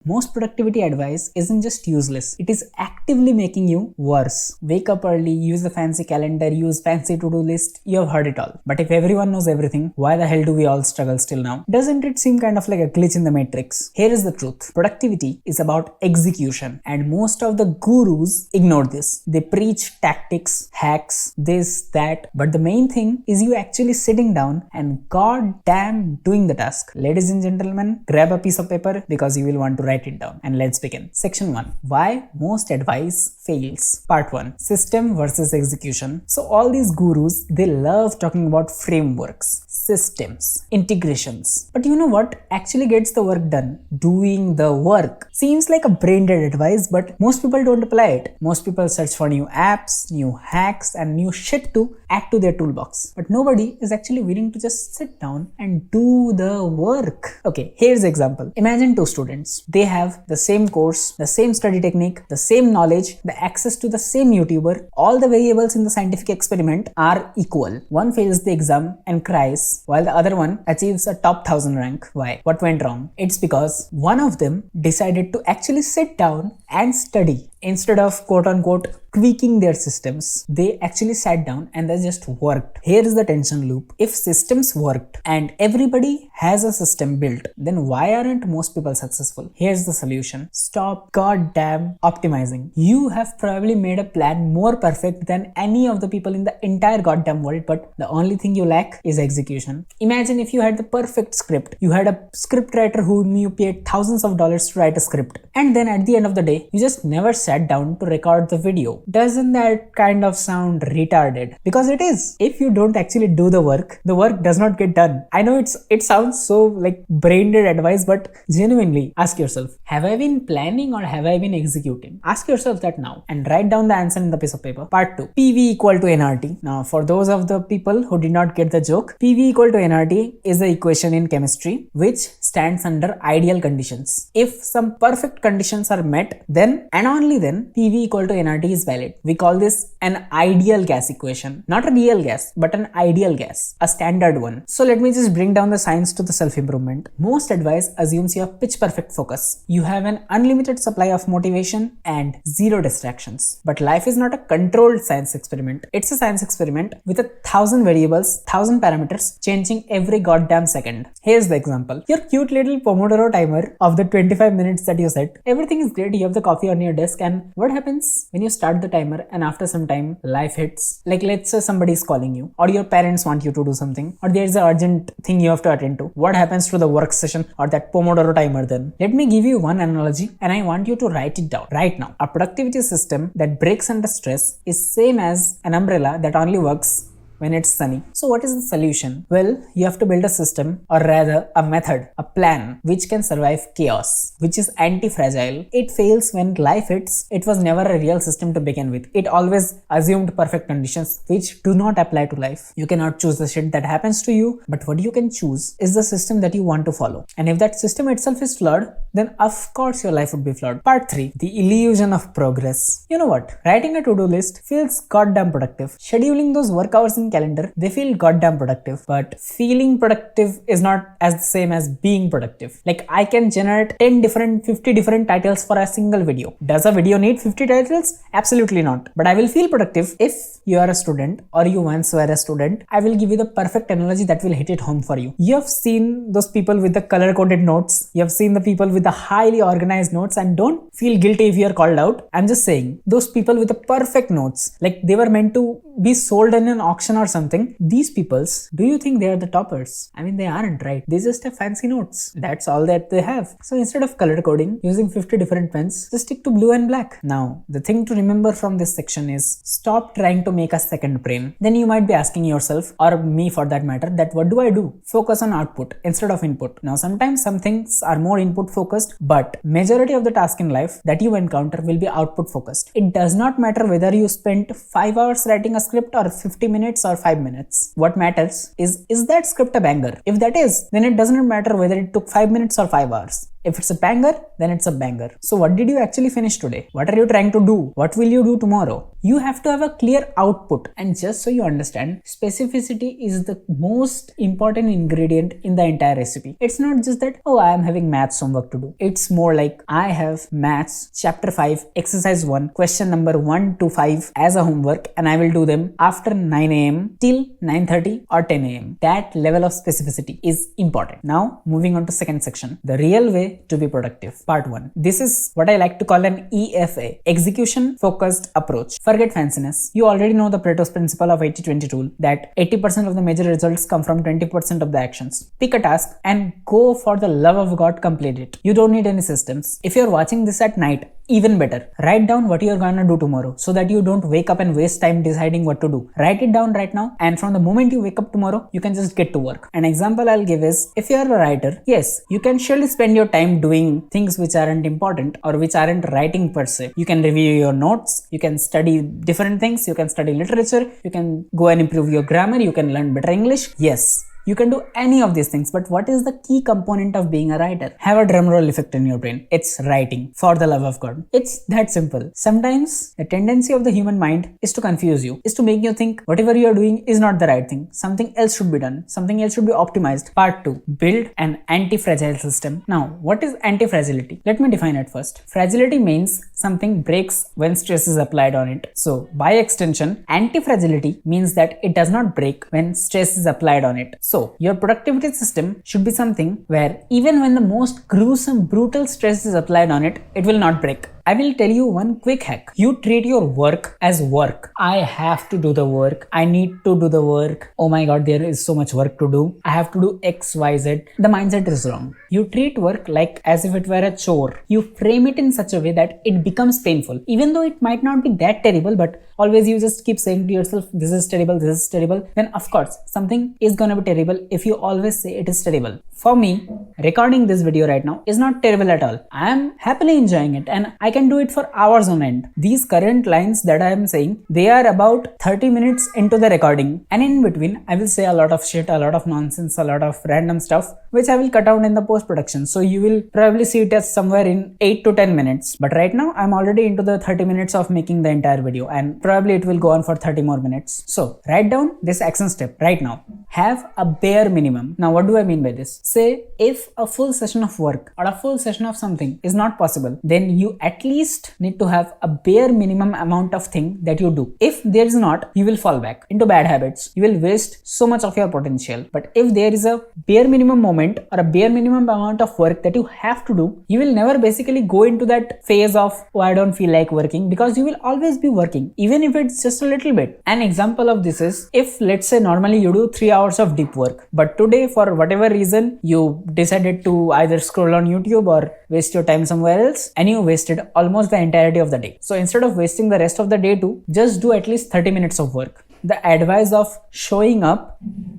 Most productivity advice isn't just useless, it is actively making you worse. Wake up early, use a fancy calendar, use fancy to-do list, you have heard it all. But if everyone knows everything, why the hell do we all struggle still now? Doesn't it seem kind of like a glitch in the matrix? Here is the truth. Productivity is about execution, and most of the gurus ignore this. They preach tactics, hacks, this, that, but the main thing is you actually sitting down and goddamn doing the task. Ladies and gentlemen, grab a piece of paper because you will want to write it down, and let's begin. Section 1. Why most advice fails. Part 1. System versus execution. So all these gurus, they love talking about frameworks, systems, integrations. But you know what actually gets the work done? Doing the work. Seems like a brain-dead advice, but most people don't apply it. Most people search for new apps, new hacks, and new shit to add to their toolbox. But nobody is actually willing to just sit down and do the work. Okay, here's the example. Imagine two students. They have the same course, the same study technique, the same knowledge, the access to the same YouTuber. All the variables in the scientific experiment are equal. One fails the exam and cries, while the other one achieves a top 1000 rank. Why? What went wrong? It's because one of them decided to actually sit down and study. Instead of quote-unquote tweaking their systems, they actually sat down and they just worked. Here is the tension loop. If systems worked and everybody has a system built, then why aren't most people successful? Here's the solution. Stop goddamn optimizing. You have probably made a plan more perfect than any of the people in the entire goddamn world, but the only thing you lack is execution. Imagine if you had the perfect script. You had a script writer whom you paid thousands of dollars to write a script, and then at the end of the day, you just never sat down to record the video. Doesn't that kind of sound retarded? Because it is. If you don't actually do the work does not get done. I know it sounds so like brain-dead advice, but genuinely ask yourself, have I been planning or have I been executing? Ask yourself that now and write down the answer in the piece of paper. Part 2. PV equal to nRT. Now, for those of the people who did not get the joke, PV equal to nRT is the equation in chemistry which stands under ideal conditions. If some perfect conditions are met, then and only then PV equal to nRT is valid. We call this an ideal gas equation. Not a real gas, but an ideal gas. A standard one. So let me just bring down the science to the self-improvement. Most advice assumes you have pitch perfect focus. You have an unlimited supply of motivation and zero distractions. But life is not a controlled science experiment. It's a science experiment with 1,000 variables, 1,000 parameters changing every goddamn second. Here's the example. Your cute little Pomodoro timer of the 25 minutes that you set. Everything is great. You have the coffee on your desk, and what happens when you start the timer and after some time life hits? Like, let's say somebody is calling you, or your parents want you to do something, or there's an urgent thing you have to attend to. What happens to the work session or that Pomodoro timer then? Let me give you one analogy, and I want you to write it down right now. A productivity system that breaks under stress is same as an umbrella that only works when it's sunny. So what is the solution? Well, you have to build a system, or rather a method, a plan which can survive chaos, which is anti-fragile. It fails when life hits. It was never a real system to begin with. It always assumed perfect conditions which do not apply to life. You cannot choose the shit that happens to you, but what you can choose is the system that you want to follow. And if that system itself is flawed, then of course your life would be flawed. Part 3. The illusion of progress. You know what? Writing a to-do list feels goddamn productive. Scheduling those work hours in calendar, they feel goddamn productive, but feeling productive is not as the same as being productive. Like, I can generate 50 different titles for a single video. Does a video need 50 titles? Absolutely not. But I will feel productive if you are a student, or you once were a student. I will give you the perfect analogy that will hit it home for you. You have seen those people with the color-coded notes. You have seen the people with the highly organized notes, and don't feel guilty if you are called out. I'm just saying, those people with the perfect notes, like they were meant to be sold in an auction or something. These peoples, do you think they are the toppers? I mean, they aren't, right? They just have fancy notes. That's all that they have. So instead of color coding using 50 different pens, just stick to blue and black. Now, the thing to remember from this section is stop trying to make a second brain. Then you might be asking yourself, or me for that matter, that what do I do? Focus on output instead of input. Now, sometimes some things are more input focused, but majority of the task in life that you encounter will be output focused. It does not matter whether you spent 5 hours writing a script or 50 minutes or 5 minutes. What matters is that script a banger? If that is, then it doesn't matter whether it took 5 minutes or 5 hours. If it's a banger, then it's a banger. So what did you actually finish today? What are you trying to do? What will you do tomorrow? You have to have a clear output. And just so you understand, specificity is the most important ingredient in the entire recipe. It's not just that, oh, I am having maths homework to do. It's more like I have maths chapter 5, exercise 1, question number 1 to 5 as a homework, and I will do them after 9 a.m. till 9:30 or 10 a.m. That level of specificity is important. Now, moving on to second section, the real way to be productive. Part 1. This is what I like to call an EFA, execution focused approach. Forget fanciness. You already know the Pareto's principle of 80-20 rule, that 80% of the major results come from 20% of the actions. Pick a task and go for the love of God, complete it. You don't need any systems. If you're watching this at night, even better, write down what you're gonna do tomorrow so that you don't wake up and waste time deciding what to do. Write it down right now, and from the moment you wake up tomorrow, you can just get to work. An example I'll give is, if you're a writer, yes, you can surely spend your time doing things which aren't important or which aren't writing per se. You can review your notes, you can study different things, you can study literature, you can go and improve your grammar, you can learn better English. Yes, you can do any of these things, but what is the key component of being a writer? Have a drumroll effect in your brain. It's writing, for the love of God. It's that simple. Sometimes the tendency of the human mind is to confuse you, is to make you think whatever you are doing is not the right thing. Something else should be done. Something else should be optimized. Part 2. Build an anti-fragile system. Now, what is anti-fragility? Let me define it first. Fragility means something breaks when stress is applied on it. So, by extension, anti-fragility means that it does not break when stress is applied on it. So, your productivity system should be something where even when the most gruesome, brutal stress is applied on it, it will not break. I will tell you one quick hack. You treat your work as work. I have to do the work. I need to do the work. Oh my God, there is so much work to do. I have to do X, Y, Z. The mindset is wrong. You treat work like as if it were a chore. You frame it in such a way that it becomes painful. Even though it might not be that terrible, but always you just keep saying to yourself, this is terrible, this is terrible. Then of course, something is gonna be terrible if you always say it is terrible. For me, recording this video right now is not terrible at all. I am happily enjoying it and I can do it for hours on end. These current lines that I am saying, they are about 30 minutes into the recording, and in between I will say a lot of shit, a lot of nonsense, a lot of random stuff which I will cut out in the post-production. So you will probably see it as somewhere in 8 to 10 minutes. But right now I'm already into the 30 minutes of making the entire video, and probably it will go on for 30 more minutes. So write down this action step right now. Have a bare minimum. Now what do I mean by this? Say if a full session of work or a full session of something is not possible, then you at least need to have a bare minimum amount of thing that you do. If there is not, you will fall back into bad habits. You will waste so much of your potential. But if there is a bare minimum moment or a bare minimum amount of work that you have to do, you will never basically go into that phase of, oh, I don't feel like working, because you will always be working, even if it's just a little bit. An example of this is, if let's say normally you do 3 hours of deep work, but today for whatever reason you decided to either scroll on YouTube or waste your time somewhere else, and you wasted almost the entirety of the day. So instead of wasting the rest of the day too, just do at least 30 minutes of work. The advice of showing up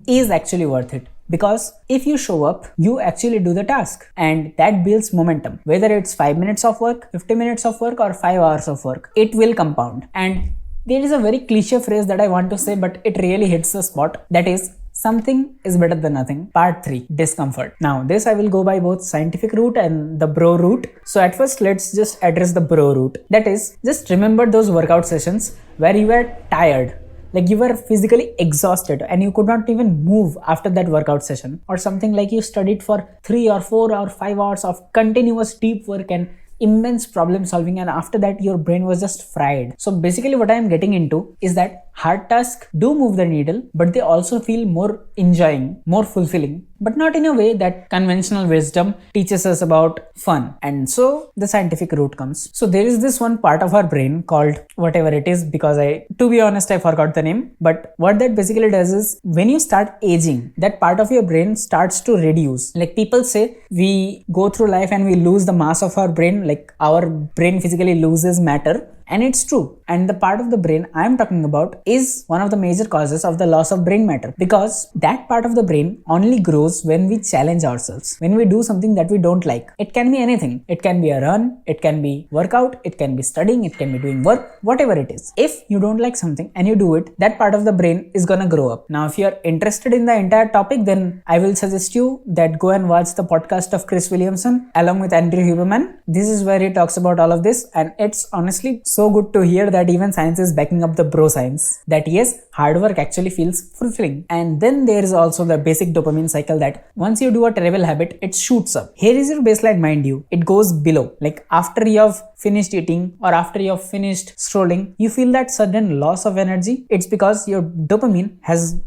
is actually worth it, because if you show up, you actually do the task, and that builds momentum. Whether it's 5 minutes of work, 50 minutes of work, or 5 hours of work, it will compound. And there is a very cliche phrase that I want to say, but it really hits the spot. That is, something is better than nothing. Part 3. Discomfort. Now this I will go by both scientific route and the bro route. So at first let's just address the bro route. That is, just remember those workout sessions where you were tired. Like you were physically exhausted and you could not even move after that workout session. Or something like you studied for 3 or 4 or 5 hours of continuous deep work and immense problem solving, and after that your brain was just fried. So basically what I am getting into is that hard tasks do move the needle, but they also feel more enjoying, more fulfilling, but not in a way that conventional wisdom teaches us about fun. And so the scientific route comes. So there is this one part of our brain called whatever it is, because to be honest, I forgot the name. But what that basically does is, when you start aging, that part of your brain starts to reduce. Like people say, we go through life and we lose the mass of our brain, like our brain physically loses matter. And it's true. And the part of the brain I'm talking about is one of the major causes of the loss of brain matter, because that part of the brain only grows when we challenge ourselves, when we do something that we don't like. It can be anything. It can be a run, it can be workout, it can be studying, it can be doing work, whatever it is. If you don't like something and you do it, that part of the brain is gonna grow up. Now, if you're interested in the entire topic, then I will suggest you that go and watch the podcast of Chris Williamson along with Andrew Huberman. This is where he talks about all of this, and it's honestly so good to hear that even science is backing up the bro science, that yes, hard work actually feels fulfilling. And then there is also the basic dopamine cycle, that once you do a terrible habit, it shoots up. Here is your baseline, mind you. It goes below. Like after you have finished eating or after you have finished scrolling, you feel that sudden loss of energy. It's because your dopamine has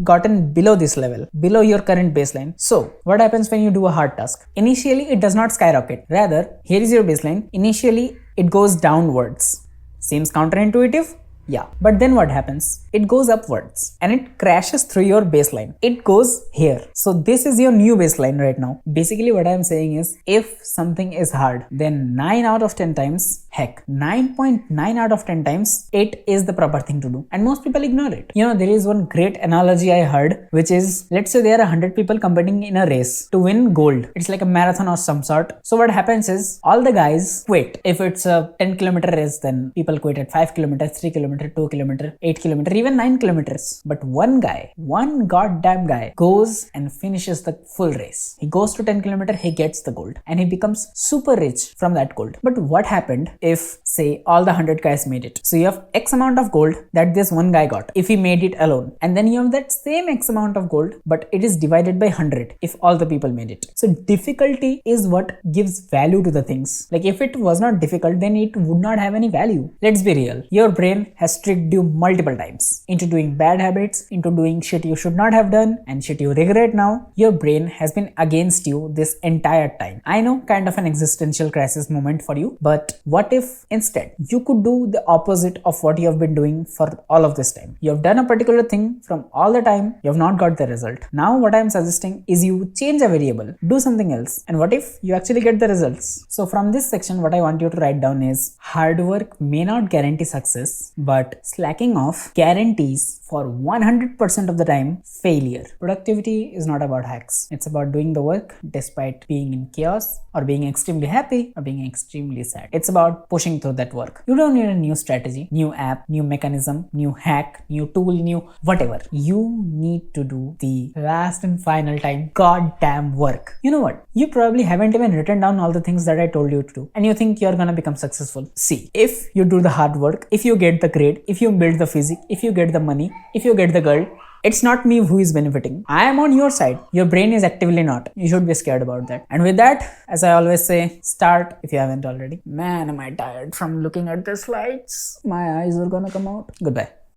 gotten below this level, below your current baseline. So what happens when you do a hard task? Initially, it does not skyrocket. Rather, here is your baseline. Initially, it goes downwards. Seems counterintuitive? Yeah. But then what happens? It goes upwards and it crashes through your baseline. It goes here. So this is your new baseline right now. Basically what I'm saying is, if something is hard, then 9 out of 10 times, heck, 9.9 out of 10 times, it is the proper thing to do. And most people ignore it. You know, there is one great analogy I heard, which is, let's say there are 100 people competing in a race to win gold. It's like a marathon or some sort. So what happens is, all the guys quit. If it's a 10-kilometer race, then people quit at 5 kilometers, 3 kilometers, 2 kilometers, 8 kilometers, even 9 kilometers. But one goddamn guy goes and finishes the full race. He goes to 10 kilometers, he gets the gold and he becomes super rich from that gold. But what happened if, say, all the 100 guys made it? So you have X amount of gold that this one guy got if he made it alone. And then you have that same X amount of gold, but it is divided by 100 if all the people made it. So difficulty is what gives value to the things. Like if it was not difficult, then it would not have any value. Let's be real. Your brain has tricked you multiple times into doing bad habits, into doing shit you should not have done and shit you regret now. Your brain has been against you this entire time. I know, kind of an existential crisis moment for you, but what if instead you could do the opposite of what you have been doing for all of this time? You have done a particular thing from all the time, you have not got the result. Now what I am suggesting is you change a variable, do something else, and what if you actually get the results? So from this section, what I want you to write down is, hard work may not guarantee success, but slacking off guarantees for 100% of the time failure. Productivity is not about hacks. It's about doing the work despite being in chaos or being extremely happy or being extremely sad. It's about pushing through that work. You don't need a new strategy, new app, new mechanism, new hack, new tool, new whatever. You need to do the last and final time goddamn work. You know what? You probably haven't even written down all the things that I told you to do and you think you're gonna become successful. See, if you do the hard work, if you get the grade, if you build the physique, if you get the money, if you get the girl, it's not me who is benefiting. I am on your side. Your brain is actively not. You should be scared about that. And with that, as I always say, start if you haven't already. Man, am I tired from looking at the slides. My eyes are gonna come out. Goodbye.